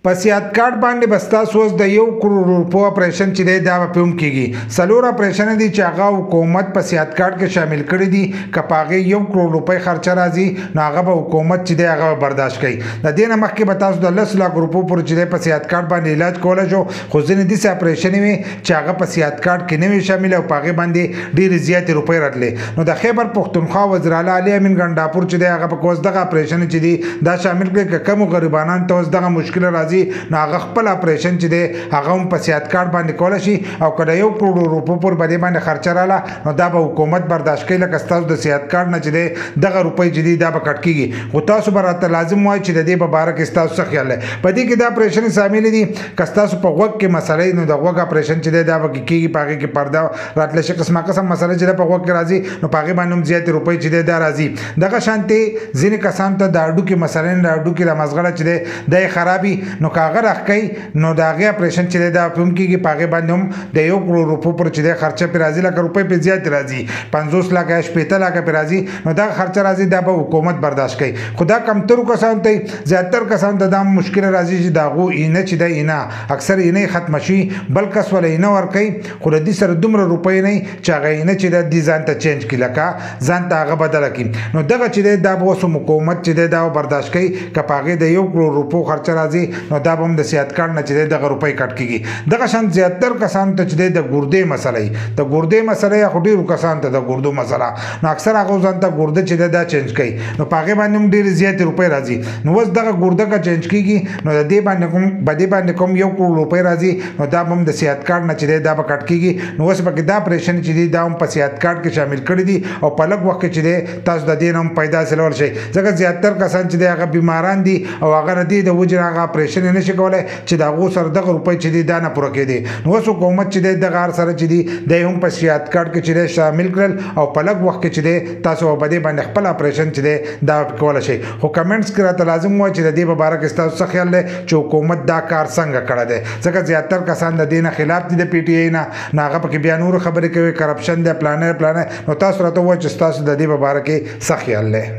پس یاد کارت باندې بستا سوز د 1 کروڑ روپو اپریشن چې دی دا په هم کیږي سلور اپریشن دي چې هغه حکومت پس یاد کارت کې شامل کړي دي کپاغه 1 کروڑ روپۍ خرچه راځي نو هغه به حکومت چې دی هغه برداشت کوي د دې نه مخکې به تاسو د 10 لک روپو پر چې دی پس یاد کارت باندې علاج کولای شو خو ځینې دي اپریشن وي چې هغه پس یاد کارت کې نه وي شامل او پاغه باندې ډېر زیات روپۍ راتلې نو د خیبر پختونخوا وزیر اعلی علي امین ګنداپور چې دی هغه په کوز دغه اپریشن چې دی دا شامل کړي کم غریبانو ته اوس دغه مشکل راځي نو هغه خپل اپریشن چې دی هغه هم په سیادت کارت باندې کولای شي او کله 1 کروڑ روپو پر باندې خرچه رااله نو دا به حکومت برداشت کوي لکه تاسو د سیادت کارت نه چې دی دغه روپۍ چې دی دا به کټ کیږي خو تاسو به راته لازم وای چې د دې په باره کې تاسو څه خیال لرئ په دې کې دا اپریشن شامل دي که تاسو په وګ کې مسلې نو د وګ اپریشن چې دی دا به کیږي پاګه کې پرده راتل شي قسمه مسله چې په وګ کې راځي نو پاګه باندې هم زیات روپۍ چې دی دا راځي دغه شانتي ځینې کسان ته د اډو کې مثلا د اډو کې د مزغړه چې دی د خرابي نو کاغه راخکې نو داغه اپریشن چې دا پم کېږي پاغه باندې هم د 1 کروڑ روپو پر چې د خرچه پر راځي لکه روپۍ په زیات راځي 50 لک 50 لک پر راځي نو دا خرچه راځي دا به حکومت برداشت کوي خدا کم تر کسان ته زیاتر کسان ته دا مشکل راځي چې داغو اینه چې د اینه اکثر اینه ختم شي بل کس ول اینه ور کوي خو د دې سره دومره روپۍ نه چې هغه اینه چې د ډیزاین ته چینج کړي لکه ځان ته هغه بدل کړي نو دغه چې دا به وسو حکومت چې دا برداشت کوي کپاغه د 1 کروڑ روپو خرچه راځي نو دا به هم د سیادت کارت نه چې دغه روپۍ کټ کیږي دغه شان زیاتر کسان ته چې د ګردې مسلې د ګردې مسلې خو ډیرو کسان ته د ګردو مسله نو اکثر هغه ځان ته ګرده چې دا چینج کوي نو پاغه باندې هم ډیر زیات روپۍ راځي نو وس دغه ګرده کا چینج کیږي نو د دې باندې کوم 1 کروڑ روپۍ راځي نو دا هم د سیادت کارت نه چې دا به کټ کیږي نو وس پکې دا اپریشن چې دا هم په سیادت کارت کې شامل کړي دي او په لږ وخت کې چې تاسو د دې نوم پیدا سلول شي ځکه زیاتر کسان چې هغه بیماران دي او هغه ردی د وجه هغه اپریشن نه شي کولای چې دا غو سره دغه روپۍ چې دی دا نه پوره کېدي نو اوس حکومت چې دی دغه هر سره چې دی د هم په سیادت کارت کې چې شامل کړل او په لږ وخت کې چې دی تاسو په دې باندې خپل اپریشن چې دی دا کولای شي خو کمنټس کې راته لازم وای چې د دې په اړه کې تاسو څه خیال لرئ چې حکومت دا کار څنګه کړی دی ځکه زیاتر کسان د دې نه خلاف دي د پی ټی آی نه هغه پکې بیا نور خبرې کوي کرپشن دی پلان نو تاسو راته وای چې تاسو د دې په اړه کې څه خیال لرئ